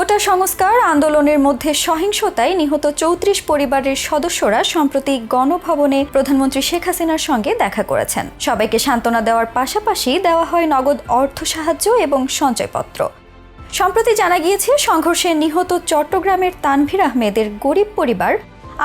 কোটা সংস্কার আন্দোলনের মধ্যে সহিংসতায় নিহত ৩৪ পরিবারের সদস্যরা সম্প্রতি গণভবনে প্রধানমন্ত্রী শেখ হাসিনার সঙ্গে দেখা করেছেন। সবাইকে সান্ত্বনা দেওয়ার পাশাপাশি দেওয়া হয় নগদ অর্থ সাহায্য এবং সঞ্চয়পত্র। সম্প্রতি জানা গিয়েছে, সংঘর্ষে নিহত চট্টগ্রামের তানভীর আহমেদের গরিব পরিবার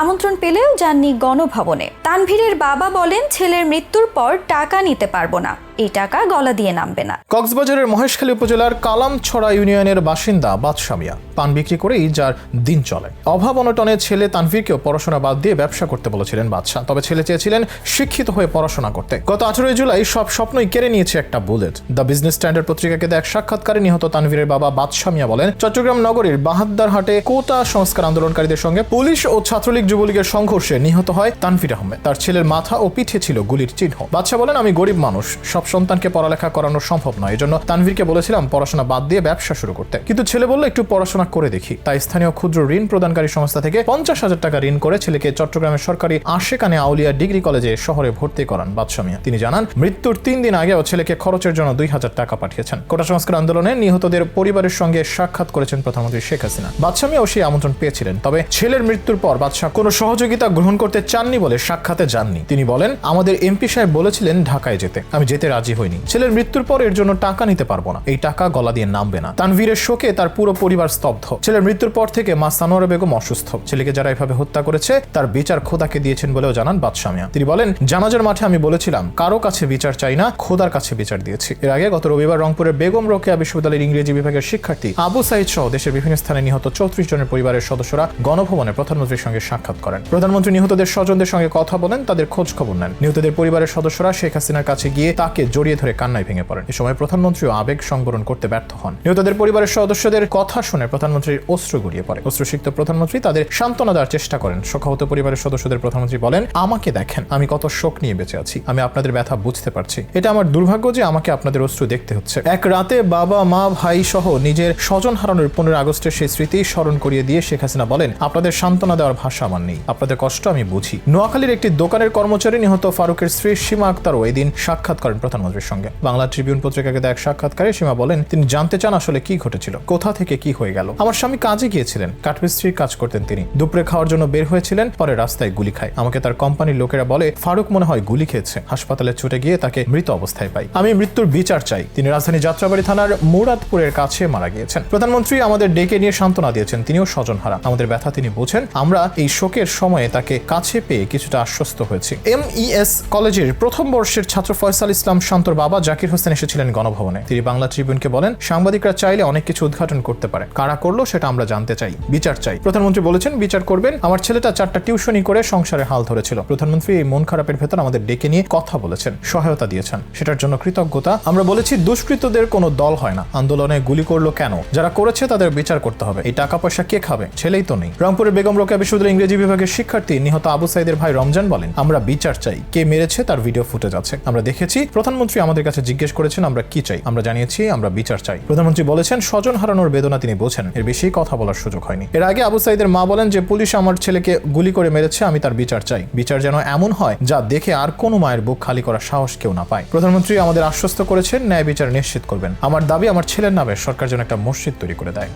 আমন্ত্রণ পেলেও যাননি গণভবনে। তানভীরের বাবা বলেন, ছেলের মৃত্যুর পর টাকা নিতে পারবো না, এই টাকা গলা দিয়ে নামবে না। কক্সবাজারের মহেশখালী উপজেলার কালামছড়া ইউনিয়নের বাসিন্দা বাদশা মিয়া পান বিক্রি করেই যার দিন চলে। অভাব অনটনে ছেলে তানভীরকেও পড়াশোনা বাদ দিয়ে ব্যবসা করতে বলেছিলেন বাদশা, তবে ছেলে চেয়েছিলেন শিক্ষিত হয়ে পড়াশোনা করতে। গত 18 জুলাই সব স্বপ্নই কেড়ে নিয়েছে একটা বুলেট। দ্য বিজনেস স্ট্যান্ডার্ড পত্রিকাকে দেয়া এক সাক্ষাৎকারে নিহত তানভীরের বাবা বাদশা মিয়া বলেন, চট্টগ্রাম নগরীর বাহাদ্দারহাটে কোটা সংস্কার আন্দোলনকারীদের সঙ্গে পুলিশ ও ছাত্রলীগ যুবলীগের সংঘর্ষে নিহত হয় তানভীর আহমেদ। তার ছেলের মাথা ও পিঠে ছিল গুলির চিহ্ন। বাদশা বলেন, আমি গরিব মানুষ, সব সন্তানকে পড়ালেখা করানো সম্ভব নয়, এজন্য তানভীরকে বলেছিলাম পড়াশোনা বাদ দিয়ে ব্যবসা শুরু করতে, কিন্তু ছেলে বলল একটু পড়াশোনা করে দেখি। তাই স্থানীয় ক্ষুদ্র ঋণ প্রদানকারী সংস্থা থেকে 50,000 টাকা ঋণ করে ছেলেকে চট্টগ্রামের সরকারি আশেকানে আউলিয়া ডিগ্রি কলেজে শহরে ভর্তি করান বাদশা মিয়া। তিনি জানান, মৃত্যুর 3 দিন আগেও ছেলেকে খরচের জন্য 2,000 টাকা পাঠিয়েছেন। কোটা সংস্কার আন্দোলনে নিহতদের পরিবারের সঙ্গে সাক্ষাৎ করেছেন প্রধানমন্ত্রী শেখ হাসিনা। বাদশা মিয়াও সেই আমন্ত্রণ পেয়েছিলেন, তবে ছেলের মৃত্যুর পর বাদশা কোনো সহযোগিতা গ্রহণ করতে চাননি বলে সাক্ষাতে যাননি। তিনি বলেন, আমাদের এমপি সাহেব বলেছিলেন ঢাকায় যেতে, আমি যেতে রাজি হইনি। ছেলের মৃত্যুর পর এর জন্য টাকা নিতে পারবো না, এই টাকা গলা দিয়ে নামবে না। তানভীরের শোকে তার পুরো পরিবার স্তব্ধ। ছেলের মৃত্যুর পর থেকে মা সানোয়ারা বেগম অসুস্থ। ছেলেকে যারা এভাবে হত্যা করেছে তার বিচার খোদাকে দিয়েছেন বলেও জানান বাদশা মিয়া। তিনি বলেন, জানাজার মাঠে আমি বলেছিলাম কারো কাছে বিচার চাই না, খোদার কাছে বিচার দিয়েছি। এর আগে গত রবিবার রংপুরের বেগম রোকেয়া বিশ্ববিদ্যালয়ের ইংরেজি বিভাগের শিক্ষার্থী আবু সাইদ সহ দেশের বিভিন্ন স্থানে নিহত 34 জনের পরিবারের সদস্যরা গণভবনে প্রধানমন্ত্রীর সঙ্গে সাক্ষাৎ করেন। প্রধানমন্ত্রী নিহতদের স্বজনদের সঙ্গে কথা বলেন, তাদের খোঁজ খবর নেন। নিহতদের পরিবারের সদস্যরা শেখ হাসিনার কাছে গিয়ে তাকে জড়িয়ে ধরে কান্নায় ভেঙে পড়েন। এ সময় প্রধানমন্ত্রীও আবেগ সংবরণ করতে ব্যর্থ হন। নিহতদের পরিবারের সদস্যদের কথা শুনে প্রধানমন্ত্রীর অশ্রু গড়িয়ে পড়ে। অশ্রুসিক্ত প্রধানমন্ত্রী তাদের সান্ত্বনা দেওয়ার চেষ্টা করেন। শোকাহত পরিবারের সদস্যদের প্রধানমন্ত্রী বলেন, আমাকে দেখেন, আমি কত শোক নিয়ে বেঁচে আছি, আমি আপনাদের ব্যথা বুঝতে পারছি। এটা আমার দুর্ভাগ্য যে আমাকে আপনাদের অশ্রু দেখতে হচ্ছে। এক রাতে বাবা মা ভাই সহ নিজের স্বজন হারানোর 15 আগস্টের সেই স্মৃতি স্মরণ করিয়ে দিয়ে শেখ হাসিনা বলেন, আপনাদের সান্ত্বনা দেওয়ার ভাষা আমার নেই, আপনাদের কষ্ট আমি বুঝি। নোয়াখালীর একটি দোকানের কর্মচারী নিহত ফারুকের স্ত্রী সীমা আক্তারও এদিন সাক্ষাৎ করেন প্রধানমন্ত্রীর সঙ্গে। বাংলা ট্রিবিউন পত্রিকাকে দেয়া এক সাক্ষাৎকারে সীমা বলেন, তিনি জানতে চান আসলে কি ঘটেছিল, কোথা থেকে কি হয়ে গেল। আমার স্বামী কাজে গিয়েছিলেন, কাঠমিস্ত্রির কাজ করতেন তিনি, দুপুরে খাওয়ার জন্য বের হয়েছিলেন, পরে রাস্তায় গুলি খায়। আমাকে তার কোম্পানির লোকেরা বলে ফারুক মনে হয় গুলি খেয়েছে। হাসপাতালে ছুটে গিয়ে তাকে মৃত অবস্থায় পাই। আমি মৃত্যুর বিচার চাই। তিনি রাজধানী যাত্রাবাড়ি থানার মুরাদপুরের কাছে মারা গিয়েছেন। প্রধানমন্ত্রী আমাদের ডেকে নিয়ে সান্ত্বনা দিয়েছেন, তিনিও স্বজন হারা, আমাদের ব্যথা তিনি বোঝেন। আমরা এই শোকের সময়ে তাকে কাছে পেয়ে কিছুটা আশ্বস্ত হয়েছি। MES কলেজের প্রথম বর্ষের ছাত্র ফয়সাল ইসলাম শান্তর বাবা জাকির হোসেন এসেছিলেন গণভবনে। তিনি বাংলা ট্রিবিউনকে বলেন, সাংবাদিকরা চাইলে অনেক কিছু উদ্ঘাটন করতে পারে, কারা করলো সেটা আমরা জানতে চাই, বিচার চাই। প্রধানমন্ত্রী বলেছেন, বিচার করবেন। আমার ছেলেটা 4টা টিউশনি করে সংসারে হাল ধরেছিল। প্রধানমন্ত্রী এই মন খারাপের ভেতর আমাদের ডেকে নিয়ে কথা বলেছেন, সহায়তা দিয়েছেন, সেটার জন্য কৃতজ্ঞতা। আমরা বলেছি দুষ্কৃতদের কোনো দল হয় না, আন্দোলনে গুলি করলো কেন, যারা করেছে তাদের বিচার করতে হবে। এই টাকা পয়সা কে খাবে, ছেলেই তো নেই। রংপুরের বেগম রোকেয়া বিশ্ববিদ্যালয়ের ইংরেজি বিভাগের শিক্ষার্থী নিহত আবু সাইদের ভাই রমজান বলেন, আমরা বিচার চাই, কে মেরেছে তার ভিডিও ফুটেজ আছে, আমরা দেখেছি। প্রধানমন্ত্রী আমাদের কাছে জিজ্ঞেস করেছেন আমরা কি চাই, আমরা জানিয়েছি আমরা বিচার চাই। প্রধানমন্ত্রী বলেছেন, স্বজন হারানোর বেদনা তিনি বোঝেন, এর বেশি কথা বলার সুযোগ হয়নি। এর আগে আবু সাইদের মা বলেন যে পুলিশ আমার ছেলেকে গুলি করে মেরেছে, আমি তার বিচার চাই। বিচার যেন এমন হয় যা দেখে আর কোনো মায়ের বুক খালি করার সাহস কেউ না পায়। প্রধানমন্ত্রী আমাদের আশ্বস্ত করেছেন ন্যায় বিচার নিশ্চিত করবেন। আমার দাবি, আমার ছেলের নামে সরকার যেন একটা মসজিদ তৈরি করে দেয়।